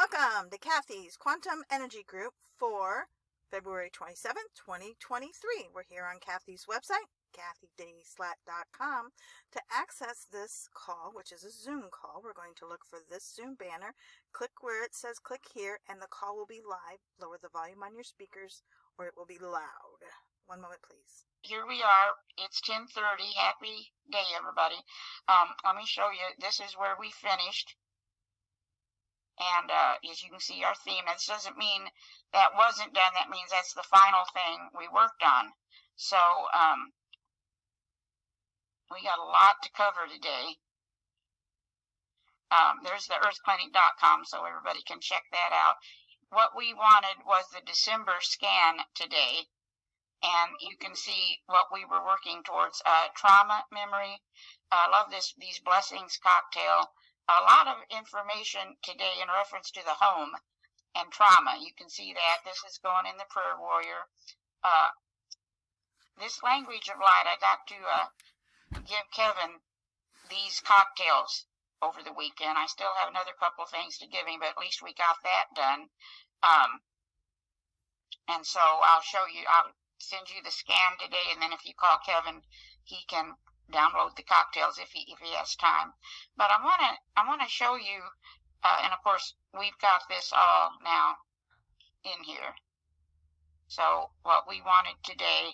Welcome to Cathy's Quantum Energy Group for February 27th, 2023. We're here on Cathy's website, CathyDSlaght.com. To access this call, which is a Zoom call, we're going to look for this Zoom banner, click where it says click here, and the call will be live. Lower the volume on your speakers or it will be loud. One moment, please. Here we are. It's 10:30. Happy day, everybody. Let me show you. This is where we finished. And as you can see, our theme, this doesn't mean that wasn't done. That means that's the final thing we worked on. So we got a lot to cover today. There's the earthclinic.com, so everybody can check that out. What we wanted was the December scan today. And you can see what we were working towards. Trauma memory. I love these blessings cocktail. A lot of information today in reference to the home and trauma. You can see that. This is going in the prayer warrior. This language of light, I got to give Kevin these cocktails over the weekend. I still have another couple of things to give him, but at least we got that done. And so I'll show you, I'll send you the scan today, and then if you call Kevin, he can download the cocktails if he has time. But I want to show you, and of course we've got this all now in here. So what we wanted today,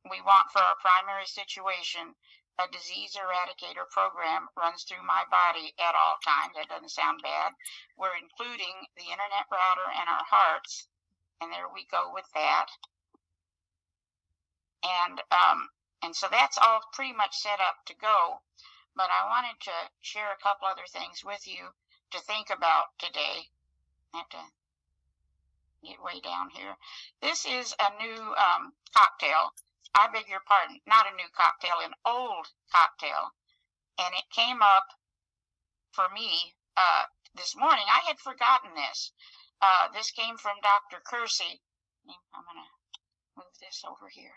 we want for our primary situation, a disease eradicator program runs through my body at all times. That doesn't sound bad. We're including the internet router and our hearts, and there we go with that. And so that's all pretty much set up to go, but I wanted to share a couple other things with you to think about today. I have to get way down here. This is a new cocktail. I beg your pardon, not a new cocktail, an old cocktail. And it came up for me this morning. I had forgotten this. This came from Dr. Kersey. I'm going to move this over here.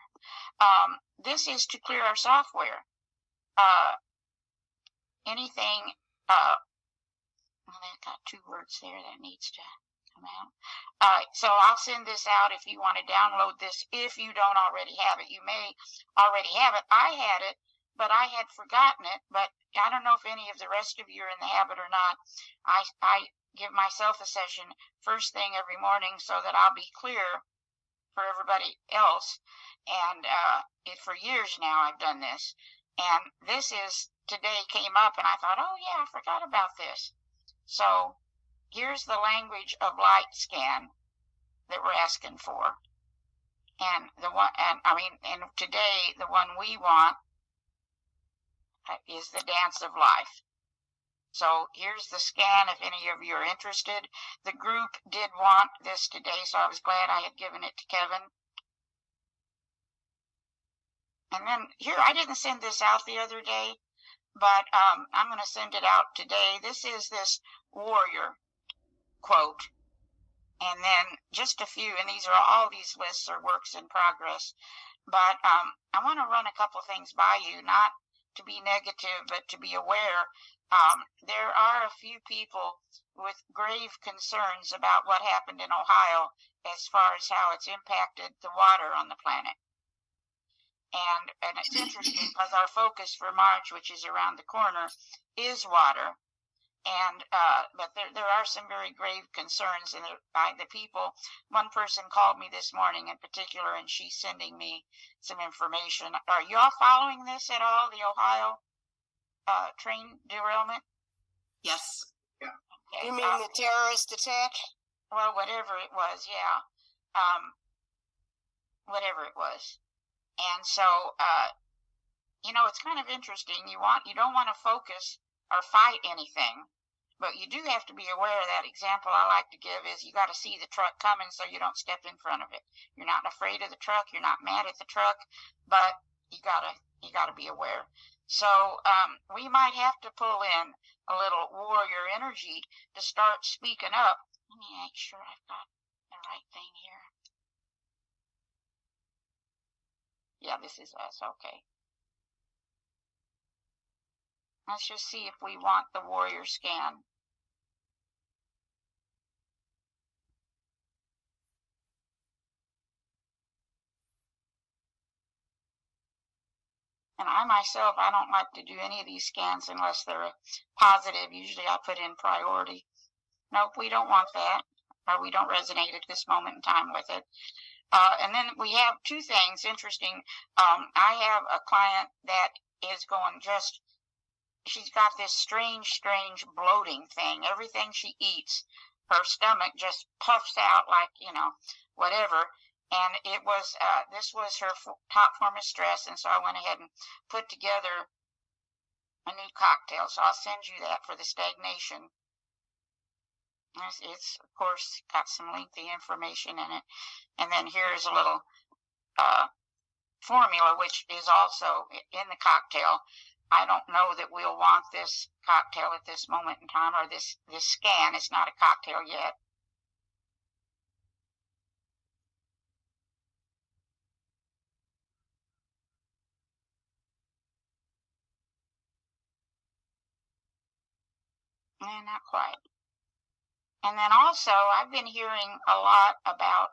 This is to clear our software. Anything, well, they've got two words there that needs to come out. So I'll send this out if you want to download this, if you don't already have it. You may already have it. I had it, but I had forgotten it. But I don't know if any of the rest of you are in the habit or not. I give myself a session first thing every morning so that I'll be clear for everybody else. And for years now I've done this, and this is today came up, and I thought, oh yeah, I forgot about this. So here's the language of light scan that we're asking for, and and today the one we want is the dance of life. So here's the scan if any of you are interested. The group did want this today, so I was glad I had given it to Kevin. And then here, I didn't send this out the other day, but I'm going to send it out today. This is this warrior quote. And then just a few, and all these lists are works in progress. But I want to run a couple things by you, not to be negative, but to be aware. There are a few people with grave concerns about what happened in Ohio as far as how it's impacted the water on the planet. And it's interesting because our focus for March, which is around the corner, is water. And but there are some very grave concerns by the people. One person called me this morning in particular, and she's sending me some information. Are you all following this at all, the Ohio train derailment? Yes. Yeah. Okay. You mean the terrorist attack? Well, whatever it was, yeah. Whatever it was. And so, it's kind of interesting. You don't want to focus or fight anything, but you do have to be aware of that. Example I like to give is you got to see the truck coming so you don't step in front of it. You're not afraid of the truck. You're not mad at the truck, but you gotta be aware. So we might have to pull in a little warrior energy to start speaking up. Let me make sure I've got the right thing here. Yeah, this is us. Okay. Let's just see if we want the warrior scan. And I myself, I don't like to do any of these scans unless they're positive. Usually I put in priority. Nope, we don't want that, or we don't resonate at this moment in time with it. And then we have two things interesting. I have a client that is going she's got this strange bloating thing. Everything she eats, her stomach just puffs out like, whatever. And it was, this was her top form of stress. And so I went ahead and put together a new cocktail. So I'll send you that for the stagnation. It's of course got some lengthy information in it. And then here's a little formula, which is also in the cocktail. I don't know that we'll want this cocktail at this moment in time, or this scan. It's not a cocktail yet. Not quite. And then also, I've been hearing a lot about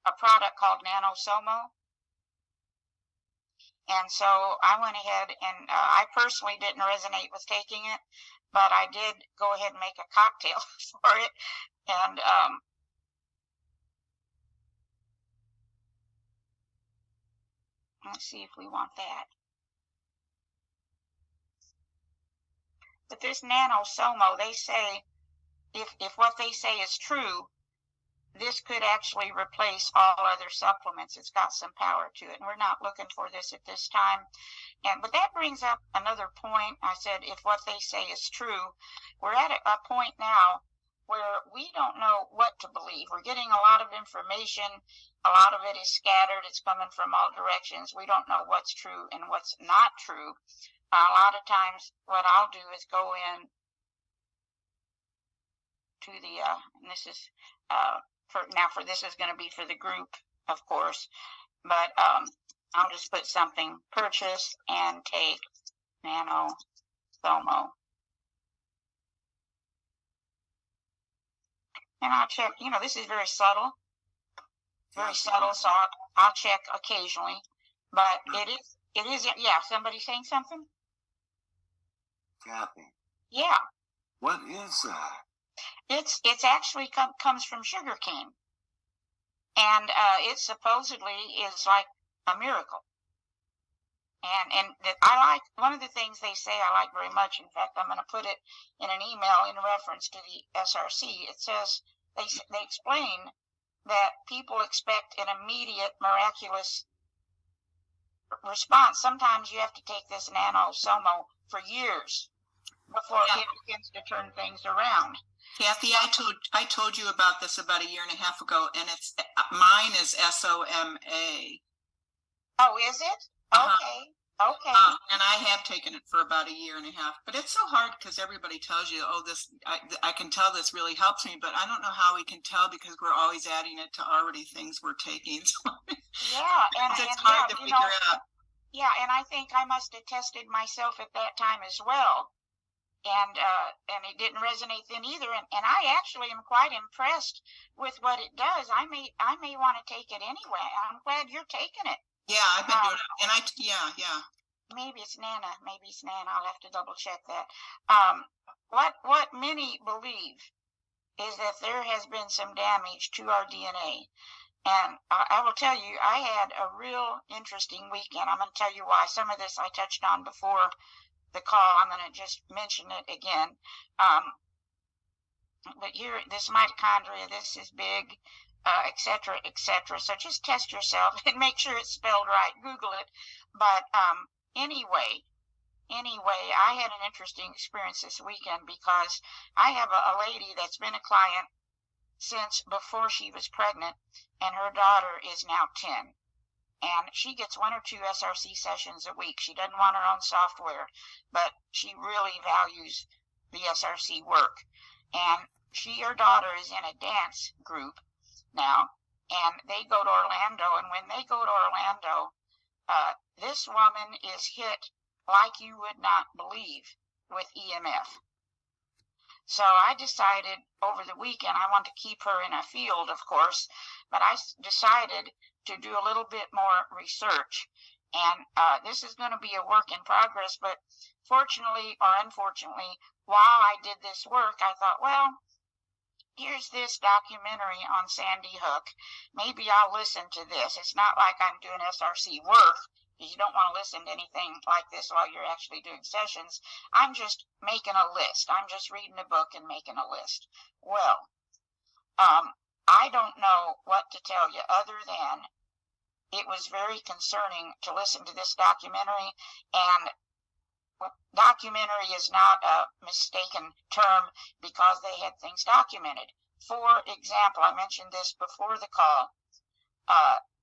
a product called NanoSomo. And so I went ahead and I personally didn't resonate with taking it, but I did go ahead and make a cocktail for it. And let's see if we want that. But this NanoSomo, they say, if what they say is true, this could actually replace all other supplements. It's got some power to it, and we're not looking for this at this time. But that brings up another point. I said, if what they say is true, we're at a point now where we don't know what to believe. We're getting a lot of information. A lot of it is scattered. It's coming from all directions. We don't know what's true and what's not true. A lot of times what I'll do is go in to the, and this is, this is going to be for the group, of course, but I'll just put something, purchase and take NanoSomo. And I'll check, this is very subtle, so I'll check occasionally, but it is, yeah, somebody saying something? Kathy. Yeah. What is that? It's actually comes from sugarcane, and it supposedly is like a miracle. And I like, one of the things they say I like very much. In fact, I'm going to put it in an email in reference to the SRC. It says they explain that people expect an immediate miraculous response. Sometimes you have to take this NanoSomo for years before it begins to turn things around. Kathy, I told you about this about a year and a half ago, and mine is SOMA. Oh, is it? Okay. Okay. And I have taken it for about a year and a half, but it's so hard because everybody tells you, oh, I can tell this really helps me, but I don't know how we can tell because we're always adding it to already things we're taking. So yeah, and it's hard to figure out. Yeah, and I think I must have tested myself at that time as well. And it didn't resonate then either. And I actually am quite impressed with what it does. I may want to take it anyway. I'm glad you're taking it. Yeah, I've been doing it. And yeah. Maybe it's Nana. I'll have to double check that. What many believe is that there has been some damage to our DNA. And I will tell you, I had a real interesting weekend. I'm going to tell you why. Some of this I touched on before the call. I'm going to just mention it again. But here, this mitochondria, this is big, et cetera, et cetera. So just test yourself and make sure it's spelled right. Google it. But anyway, I had an interesting experience this weekend because I have a lady that's been a client since before she was pregnant, and her daughter is now 10. And she gets 1 or 2 SRC sessions a week. She doesn't want her own software, but she really values the SRC work. And her daughter is in a dance group now, and they go to Orlando. And when they go to Orlando, this woman is hit like you would not believe with EMF. So I decided over the weekend, I want to keep her in a field, of course, but I decided to do a little bit more research. And this is going to be a work in progress, but fortunately or unfortunately, while I did this work, I thought, well, here's this documentary on Sandy Hook. Maybe I'll listen to this. It's not like I'm doing SRC work, because you don't want to listen to anything like this while you're actually doing sessions. I'm just making a list. I'm just reading a book and making a list. Well, I don't know what to tell you other than it was very concerning to listen to this documentary, and documentary is not a mistaken term because they had things documented. For example, I mentioned this before the call,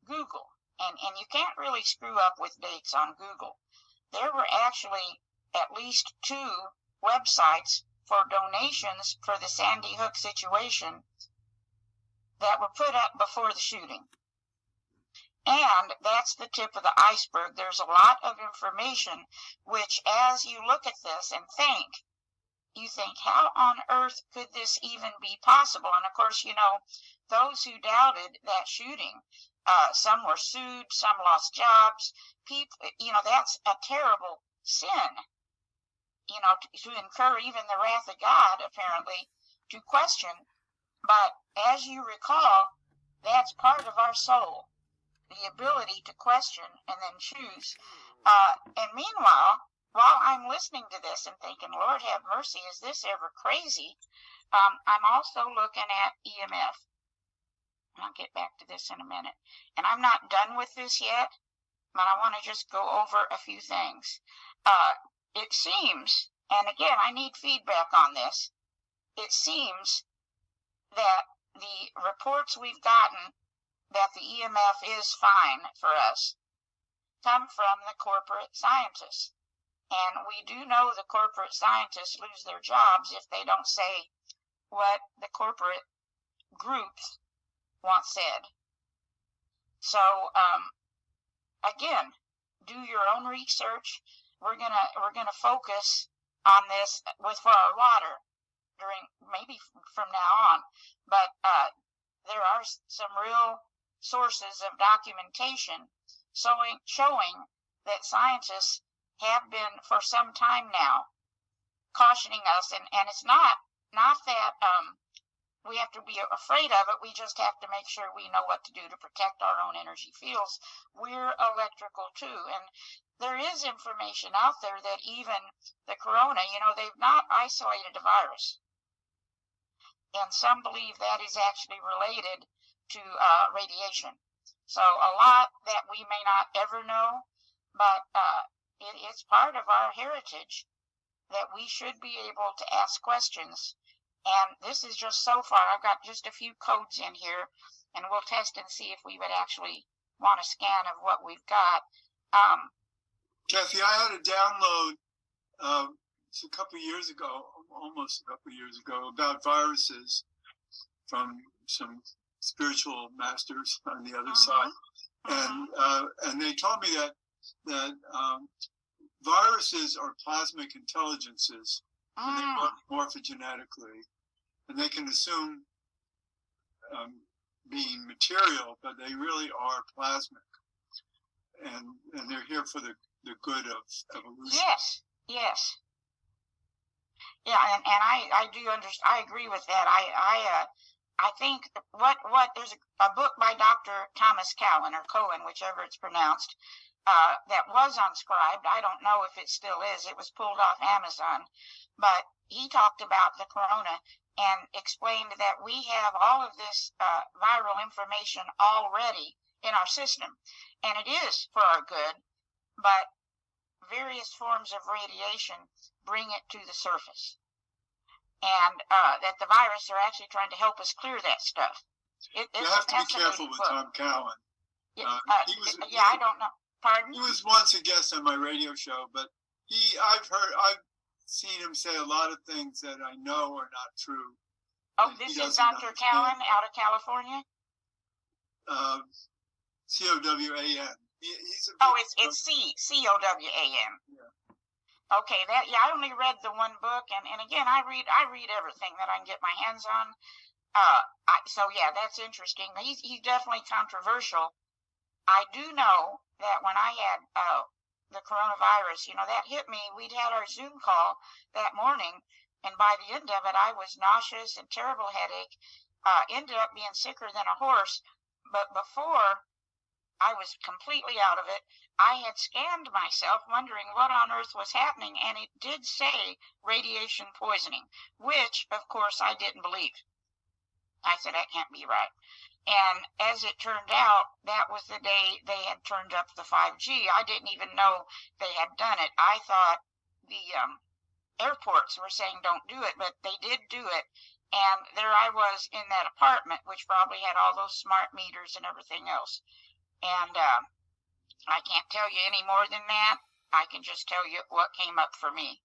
Google, and you can't really screw up with dates on Google. There were actually at least 2 websites for donations for the Sandy Hook situation that were put up before the shooting. And that's the tip of the iceberg. There's a lot of information which, as you look at this and you think, how on earth could this even be possible? And of course, those who doubted that shooting, some were sued, some lost jobs. People, that's a terrible sin, to incur even the wrath of God, apparently, to question. But as you recall, that's part of our soul. The ability to question and then choose. And meanwhile, while I'm listening to this and thinking, Lord have mercy, is this ever crazy? I'm also looking at EMF. I'll get back to this in a minute. And I'm not done with this yet, but I want to just go over a few things. It seems, and again, I need feedback on this, it seems that the reports we've gotten that the EMF is fine for us come from the corporate scientists. And we do know the corporate scientists lose their jobs if they don't say what the corporate groups want said. So, again, do your own research. We're gonna focus on this for our water during maybe from now on. But there are some real sources of documentation showing that scientists have been for some time now cautioning us, and it's not that we have to be afraid of it. We just have to make sure we know what to do to protect our own energy fields. We're electrical too, and there is information out there that even the corona, they've not isolated the virus, and some believe that is actually related to radiation. So a lot that we may not ever know, but it's part of our heritage that we should be able to ask questions. And this is just so far, I've got just a few codes in here, and we'll test and see if we would actually want a scan of what we've got. Cathy, I had a download a couple of years ago, almost a couple of years ago, about viruses from some spiritual masters on the other side, and they told me that viruses are plasmic intelligences, and they work morphogenetically, and they can assume being material, but they really are plasmic, and they're here for the good of evolution. Yes. Yeah, and I do understand. I agree with that. I think what there's a book by Dr. Thomas Cowan or Cohen, whichever it's pronounced, that was unscribed. I don't know if it still is. It was pulled off Amazon, but he talked about the corona and explained that we have all of this viral information already in our system, and it is for our good, but various forms of radiation bring it to the surface, and that the virus are actually trying to help us clear that stuff. You have to be careful with Tom Cowan. I don't know. Pardon? He was once a guest on my radio show, but I've seen him say a lot of things that I know are not true. Oh, this is Dr. Cowan out of California? C-O-W-A-N. It's C-O-W-A-N. Yeah. Okay, I only read the one book, and again, I read everything that I can get my hands on. So that's interesting. He's definitely controversial. I do know that when I had the coronavirus, that hit me. We'd had our Zoom call that morning, and by the end of it, I was nauseous and terrible headache. Ended up being sicker than a horse. But before I was completely out of it, I had scanned myself wondering what on earth was happening, and it did say radiation poisoning, which, of course, I didn't believe. I said, that can't be right. And as it turned out, that was the day they had turned up the 5G. I didn't even know they had done it. I thought the airports were saying don't do it, but they did do it. And there I was in that apartment, which probably had all those smart meters and everything else. And I can't tell you any more than that. I can just tell you what came up for me.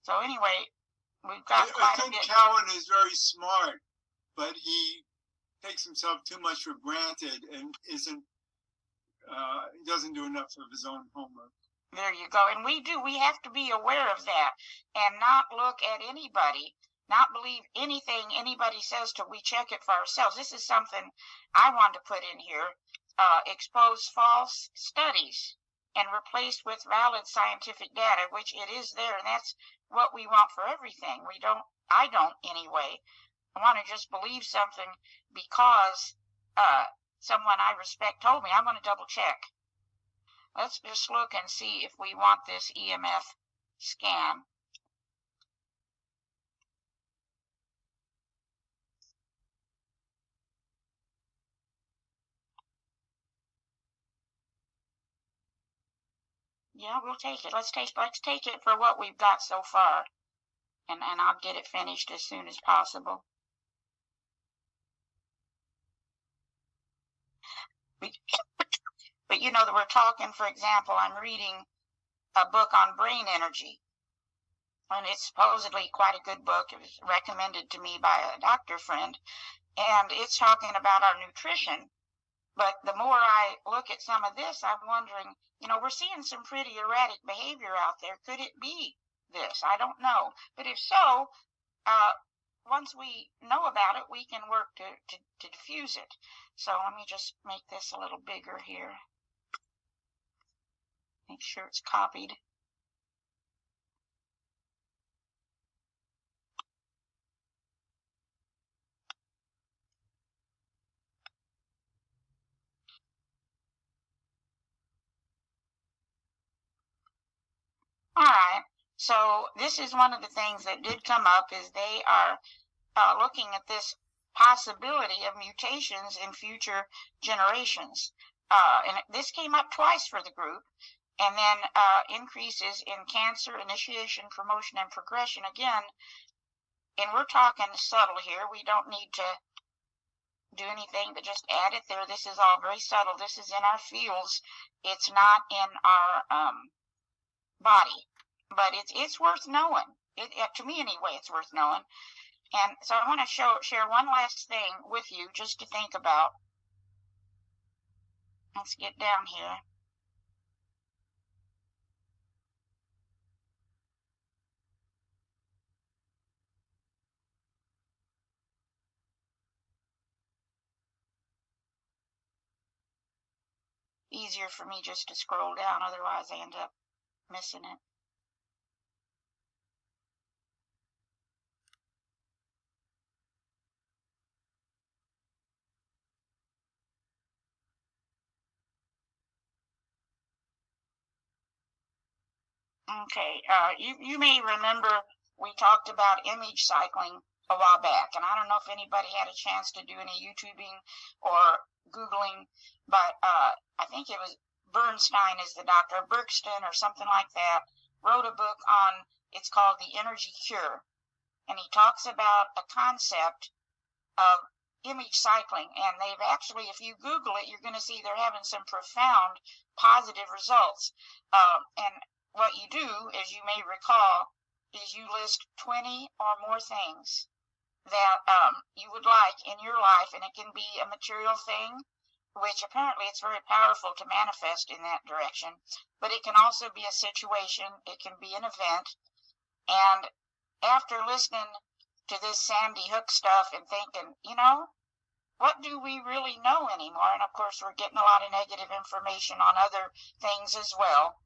So anyway, we've got quite a bit. I think Cowan is very smart, but he takes himself too much for granted and doesn't do enough of his own homework. There you go. And we have to be aware of that and not look at anybody, not believe anything anybody says till we check it for ourselves. This is something I want to put in here. Expose false studies and replace with valid scientific data, which it is there, and that's what we want for everything. I don't anyway. I want to just believe something because someone I respect told me. I'm going to double check. Let's just look and see if we want this EMF scan. Yeah, we'll take it. Let's take it for what we've got so far, and I'll get it finished as soon as possible. But that we're talking, for example, I'm reading a book on brain energy, and it's supposedly quite a good book. It was recommended to me by a doctor friend, and it's talking about our nutrition. But the more I look at some of this, I'm wondering, we're seeing some pretty erratic behavior out there. Could it be this? I don't know. But if so, once we know about it, we can work to diffuse it. So let me just make this a little bigger here. Make sure it's copied. All right. So this is one of the things that did come up, is they are looking at this possibility of mutations in future generations. And this came up twice for the group. And then increases in cancer initiation, promotion, and progression. Again, and we're talking subtle here. We don't need to do anything but just add it there. This is all very subtle. This is in our fields. It's not in our body. But it's worth knowing. To me anyway, it's worth knowing. And so I want to share one last thing with you just to think about. Let's get down here. Easier for me just to scroll down, otherwise I end up missing it. Okay, you may remember we talked about image cycling a while back, and I don't know if anybody had a chance to do any YouTubing or Googling, but I think it was Bernstein is the doctor, Bergston or something like that, wrote a book on, it's called The Energy Cure, and he talks about a concept of image cycling, and they've actually, if you Google it, you're going to see they're having some profound positive results. And what you do, as you may recall, is you list 20 or more things that you would like in your life, and it can be a material thing, which apparently it's very powerful to manifest in that direction, but it can also be a situation, it can be an event. And after listening to this Sandy Hook stuff and thinking, what do we really know anymore? And of course, we're getting a lot of negative information on other things as well.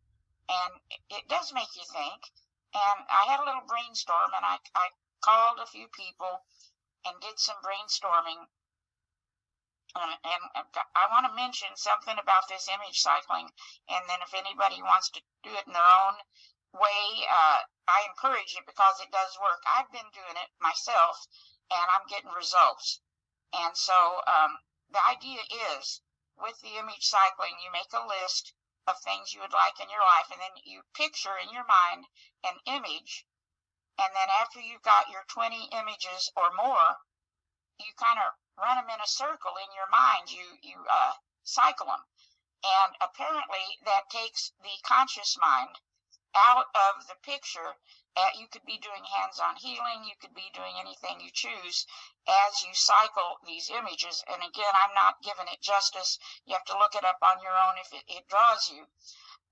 And it does make you think. And I had a little brainstorm, and I called a few people and did some brainstorming. And I want to mention something about this image cycling. And then if anybody wants to do it in their own way, I encourage it because it does work. I've been doing it myself, and I'm getting results. And so the idea is, with the image cycling, you make a list of things you would like in your life, and then you picture in your mind an image, and then after you've got your 20 images or more, you kind of run them in a circle in your mind. You cycle them, and apparently that takes the conscious mind out of the picture. You could be doing hands-on healing. You could be doing anything you choose as you cycle these images. And again, I'm not giving it justice. You have to look it up on your own if it draws you.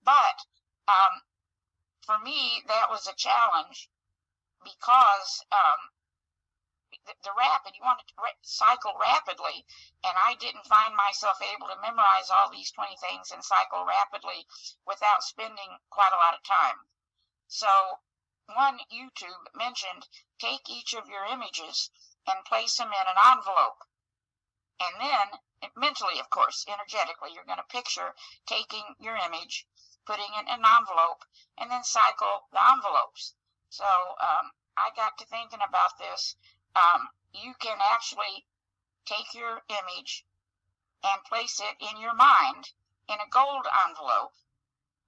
But for me, that was a challenge because the rapid, you want to cycle rapidly, and I didn't find myself able to memorize all these 20 things and cycle rapidly without spending quite a lot of time. So one YouTube mentioned, take each of your images and place them in an envelope. And then, mentally, of course, energetically, you're going to picture taking your image, putting it in an envelope, and then cycle the envelopes. So I got to thinking about this. You can actually take your image and place it in your mind in a gold envelope,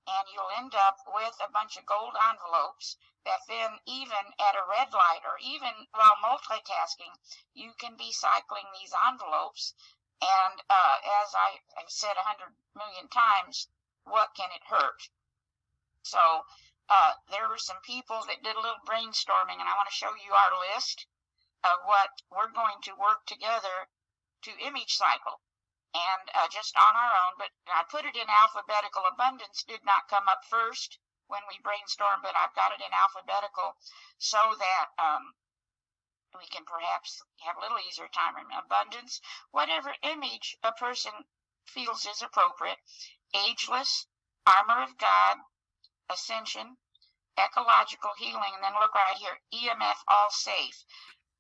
and you'll end up with a bunch of gold envelopes that then, even at a red light or even while multitasking, you can be cycling these envelopes. And as I've said 100 million times, what can it hurt? So there were some people that did a little brainstorming, and I want to show you our list of what we're going to work together to image cycle. And just on our own, but I put it in alphabetical. Abundance did not come up first when we brainstormed, but I've got it in alphabetical so that we can perhaps have a little easier time. Abundance, whatever image a person feels is appropriate. Ageless, armor of God, ascension, ecological healing, and then look right here, EMF, all safe.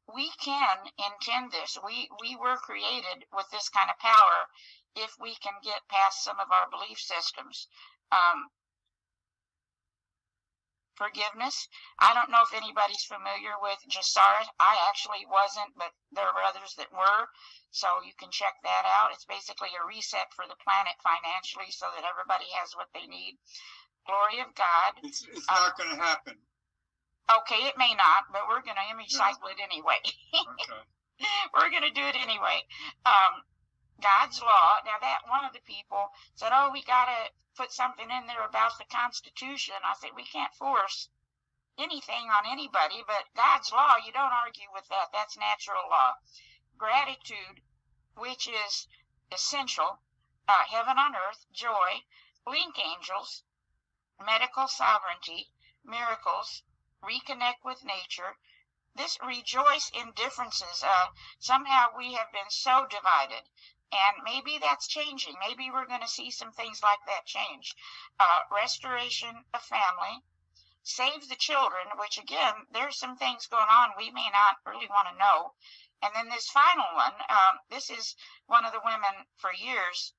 We can intend this. We were created with this kind of power if we can get past some of our belief systems. Forgiveness. I don't know if anybody's familiar with Jasara. I actually wasn't, but there were others that were. So you can check that out. It's basically a reset for the planet financially so that everybody has what they need. Glory of God. It's not going to happen. Okay, it may not, but we're going to image cycle it anyway. Okay. We're going to do it anyway. God's law. Now, that one of the people said, oh, we got to put something in there about the Constitution. I said, we can't force anything on anybody, but God's law, you don't argue with that. That's natural law. Gratitude, which is essential. Heaven on earth, joy, link angels, medical sovereignty, miracles, reconnect with nature. This rejoice in differences. Somehow we have been so divided, and maybe that's changing. Maybe we're going to see some things like that change. Restoration of family, save the children, which again, there's some things going on we may not really want to know. And then this final one, this is one of the women for years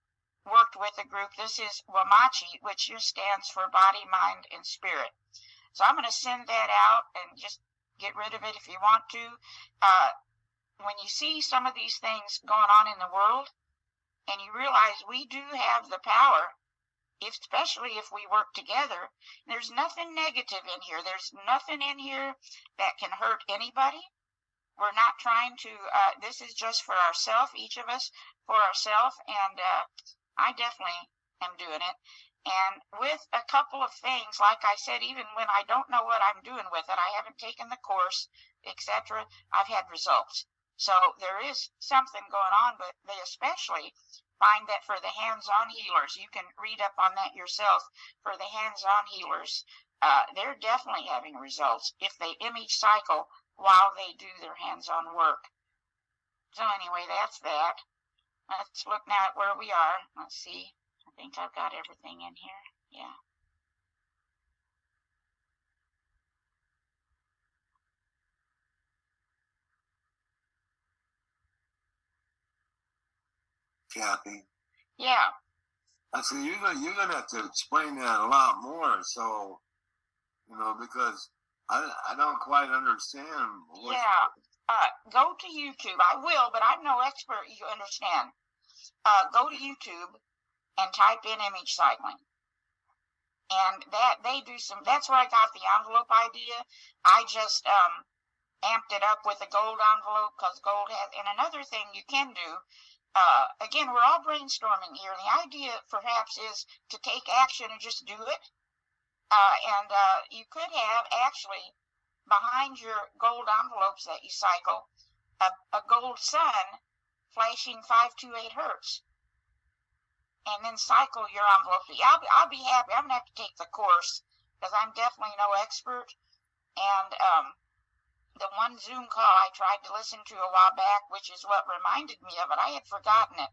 worked with a group. This is Wamachi, which just stands for body, mind, and spirit. So I'm going to send that out and just get rid of it if you want to. When you see some of these things going on in the world and you realize we do have the power, especially if we work together, there's nothing negative in here. There's nothing in here that can hurt anybody. We're not trying to, this is just for ourselves, each of us for ourselves. And I definitely am doing it. And with a couple of things, like I said, even when I don't know what I'm doing with it, I haven't taken the course, etc., I've had results. So there is something going on, but they especially find that for the hands-on healers, you can read up on that yourself, for the hands-on healers, they're definitely having results if they image cycle while they do their hands-on work. So anyway, that's that. Let's look now at where we are. Let's see. I think I've got everything in here. Yeah. Kathy. Yeah. I said, you're gonna have to explain that a lot more. So, because I don't quite understand. Yeah. Go to YouTube. I will, but I'm no expert. You understand? Go to YouTube and type in image cycling. And that they do some, that's where I got the envelope idea. I just amped it up with a gold envelope because gold has, and another thing you can do, again, we're all brainstorming here. The idea perhaps is to take action and just do it. And you could have actually behind your gold envelopes that you cycle a gold sun flashing 528 hertz. And then cycle your envelope. I'll be happy. I'm gonna have to take the course because I'm definitely no expert. And the one Zoom call I tried to listen to a while back, which is what reminded me of it. I had forgotten it.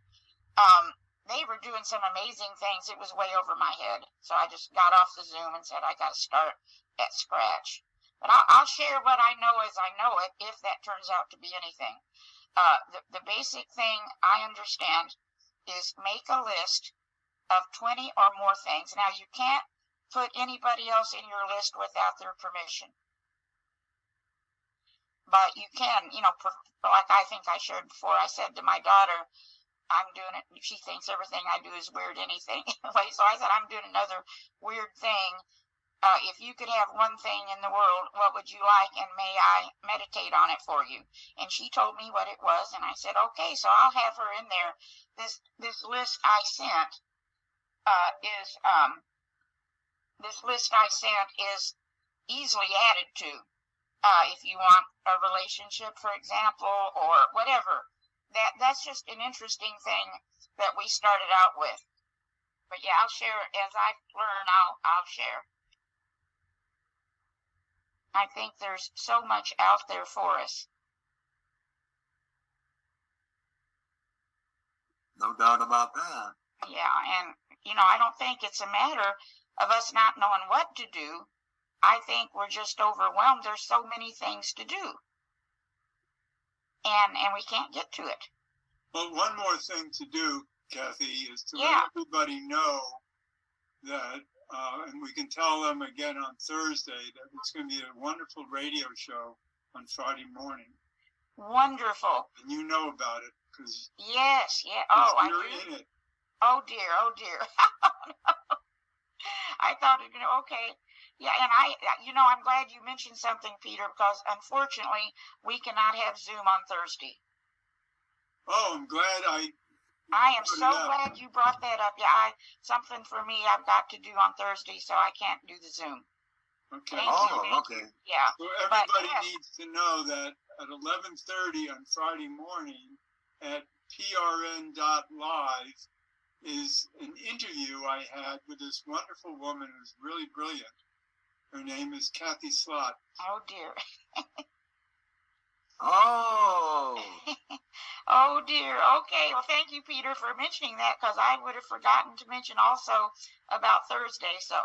They were doing some amazing things. It was way over my head, so I just got off the Zoom and said I got to start at scratch. But I'll share what I know as I know it, if that turns out to be anything. The basic thing I understand is make a list of 20 or more things. Now, you can't put anybody else in your list without their permission. But you can, like I think I shared before, I said to my daughter, I'm doing it. She thinks everything I do is weird anything. So I said, I'm doing another weird thing. If you could have one thing in the world, what would you like? And may I meditate on it for you? And she told me what it was. And I said, okay, so I'll have her in there. This list I sent is easily added to. If you want a relationship, for example, or whatever. That's just an interesting thing that we started out with. But yeah, I'll share as I learn. I'll share. I think there's so much out there for us. No doubt about that. Yeah, and I don't think it's a matter of us not knowing what to do. I think we're just overwhelmed. There's so many things to do. And we can't get to it. Well, one more thing to do, Kathy, is to let everybody know that, and we can tell them again on Thursday, that it's going to be a wonderful radio show on Friday morning. Wonderful. And you know about it, because yes, yeah. Oh, I you're in it. Oh dear. I thought it. Okay. Yeah, and I'm glad you mentioned something, Peter, because unfortunately we cannot have Zoom on Thursday. Oh, I'm glad I am so glad you brought that up. Yeah, something for me I've got to do on Thursday, so I can't do the Zoom. Okay. Thank you. Yeah. So everybody needs to know that at 11:30 on Friday morning at prn.live is an interview I had with this wonderful woman who's really brilliant. Her name is Cathy Slaght. Oh dear. Oh. Oh dear. Okay. Well, thank you, Peter, for mentioning that, because I would have forgotten to mention also about Thursday. So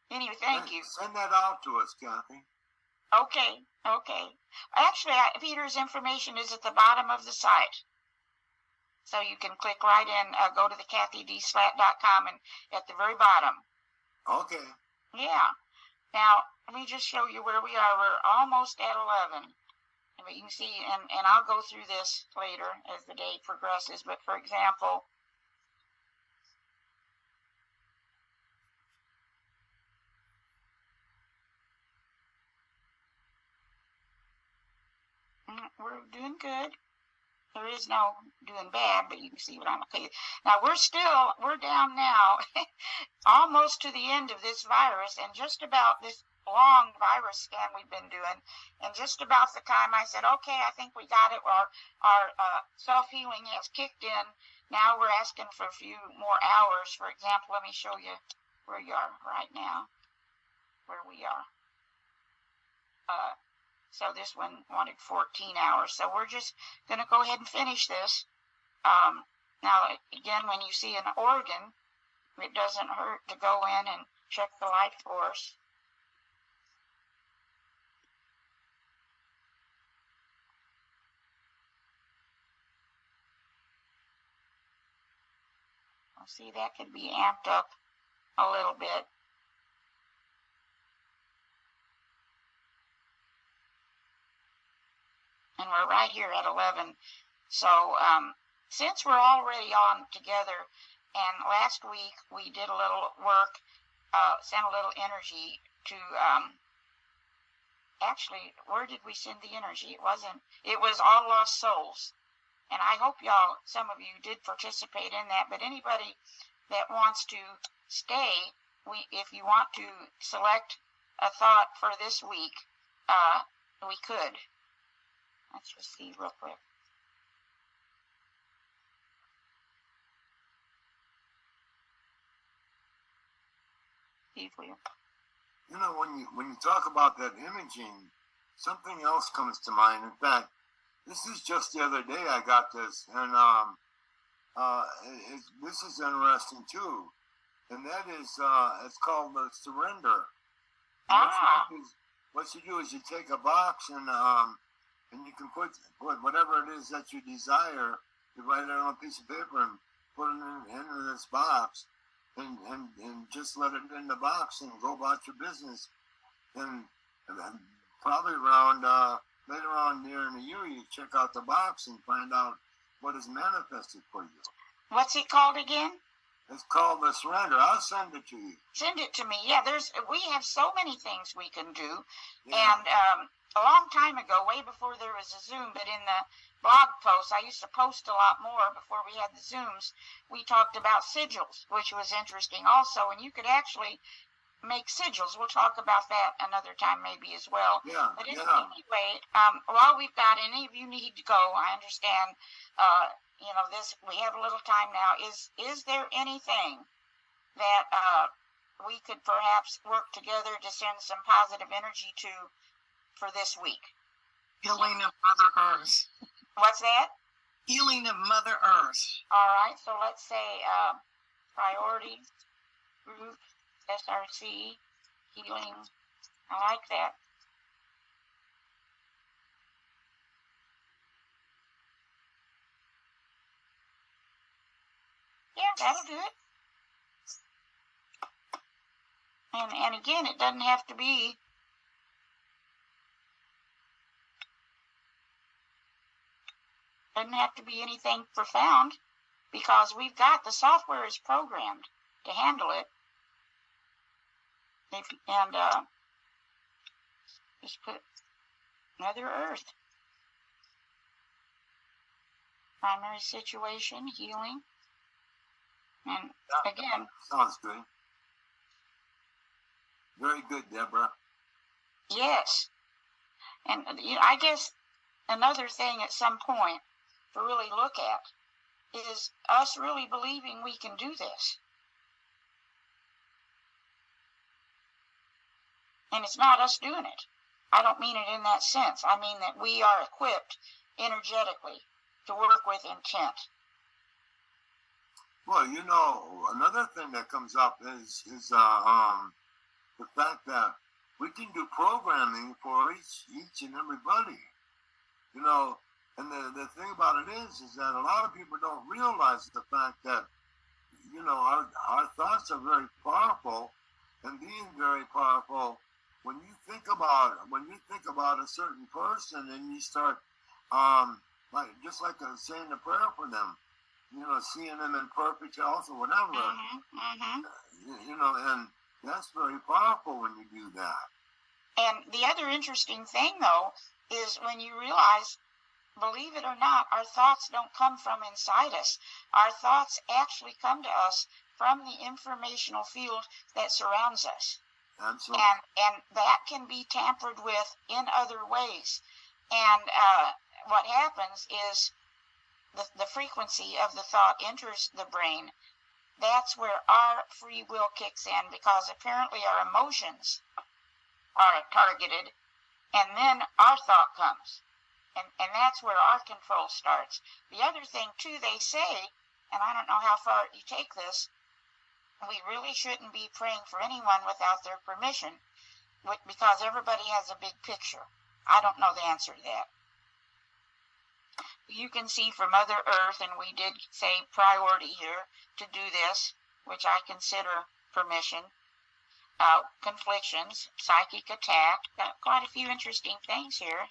anyway, thank you. Send that out to us, Kathy. Okay. Actually, Peter's information is at the bottom of the site. So you can click right in, go to the CathyDSlatt.com, and at the very bottom. Okay. Yeah. Now, let me just show you where we are. We're almost at 11. But you can see, and I'll go through this later as the day progresses. But for example, we're doing good. There is no doing bad, but you can see what I'm okay. Now we're down now, almost to the end of this virus, and just about this long virus scan we've been doing, and just about the time I said, okay, I think we got it, our self-healing has kicked in. Now we're asking for a few more hours. For example, let me show you where you are right now, where we are. So this one wanted 14 hours. So we're just going to go ahead and finish this. Now, again, when you see an organ, it doesn't hurt to go in and check the light force. Well, see, that could be amped up a little bit. And we're right here at 11. So since we're already on together, and last week we did a little work, sent a little energy to, actually, where did we send the energy? It was All Lost Souls. And I hope y'all, some of you did participate in that, but anybody that wants to stay, if you want to select a thought for this week, we could. Let's just see real quick. See if we... You know, when you talk about that imaging, something else comes to mind. In fact, this is just the other day I got this, and this is interesting too. And that is, it's called the surrender. What you do is you take a box and you can put whatever it is that you desire. You write it on a piece of paper and put it into this box, and just let it in the box and go about your business. And then probably around later on near in the year, you check out the box and find out what is manifested for you. What's it called again? It's called the surrender. I'll send it to you. Send it to me. Yeah, we have so many things we can do. Yeah. And a long time ago, way before there was a Zoom, but in the blog posts, I used to post a lot more before we had the Zooms. We talked about sigils, which was interesting also. And you could actually make sigils. We'll talk about that another time maybe as well. Yeah, but anyway, while we've got any of you need to go, I understand, we have a little time now. Is there anything that we could perhaps work together to send some positive energy to for this week? Healing of Mother Earth. What's that? Healing of Mother Earth. All right, so let's say priority group, SRC, healing. I like that. Yeah, that'll do it. And again, it doesn't have to be anything profound, because we've got the software is programmed to handle it. Just put Mother Earth. Primary situation, healing. And again, Sounds good. Very good, Deborah. yes. And I guess another thing at some point to really look at is us really believing we can do this. And it's not us doing it. I don't mean it in that sense. I mean that we are equipped energetically to work with intent. Well, another thing that comes up is the fact that we can do programming for each and everybody. And the thing about it is that a lot of people don't realize the fact that, our thoughts are very powerful, and being very powerful, when you think about a certain person and you start, just like saying a prayer for them, seeing them in perfect health or whatever, and that's very powerful when you do that. And the other interesting thing, though, is when you realize, believe it or not, our thoughts don't come from inside us. Our thoughts actually come to us from the informational field that surrounds us. Absolutely. And that can be tampered with in other ways. And what happens is the frequency of the thought enters the brain. That's where our free will kicks in, because apparently our emotions are targeted and then our thought comes. And that's where our control starts. The other thing, too, they say, and I don't know how far you take this, we really shouldn't be praying for anyone without their permission, because everybody has a big picture. I don't know the answer to that. You can see from Mother Earth, and we did say priority here to do this, which I consider permission, conflictions, psychic attack, got quite a few interesting things here.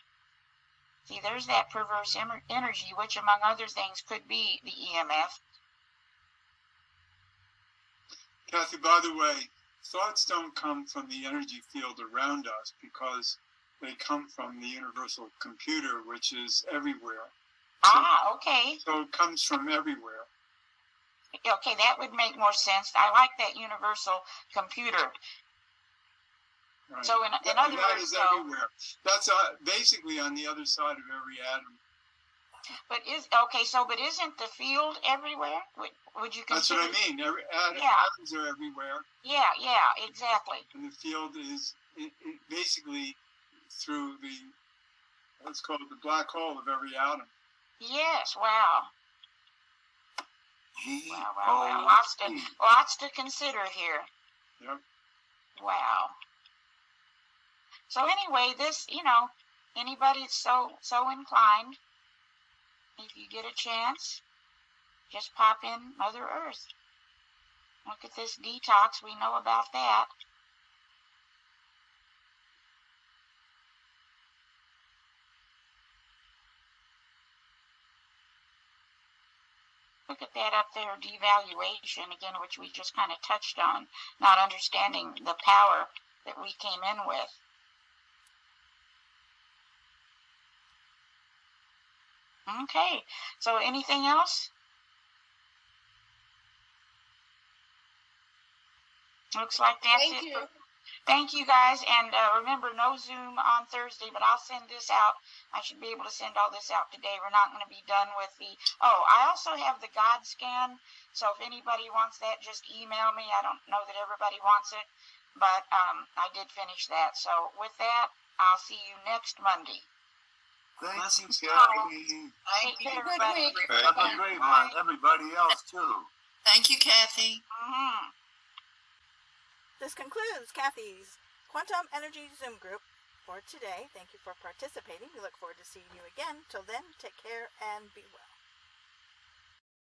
See, there's that perverse energy, which among other things could be the EMF. Cathy, by the way, thoughts don't come from the energy field around us because they come from the universal computer, which is everywhere. Okay. So it comes from everywhere. Okay, that would make more sense. I like that universal computer. Right. So in other that words, is everywhere. That's basically on the other side of every atom. But isn't the field everywhere? Would you consider? That's what I mean. Atoms are everywhere. Yeah, exactly. And the field is basically through let's call it the black hole of every atom. Yes. Wow. Wow. Lots to consider here. Yep. Wow. So anyway, this, anybody so inclined, if you get a chance, just pop in Mother Earth. Look at this detox. We know about that. Look at that up there, devaluation, again, which we just kind of touched on, not understanding the power that we came in with. Okay, so anything else? Looks like that's it. Thank you, guys, and remember, no Zoom on Thursday, but I'll send this out. I should be able to send all this out today. We're not going to be done with I also have the God scan, so if anybody wants that, just email me. I don't know that everybody wants it, but I did finish that. So with that, I'll see you next Monday. Thank you, Cathy. Take care, everybody. Have a great one. Everybody else, too. Thank you, Cathy. Mm-hmm. This concludes Cathy's Quantum Energy Zoom group for today. Thank you for participating. We look forward to seeing you again. Till then, take care and be well.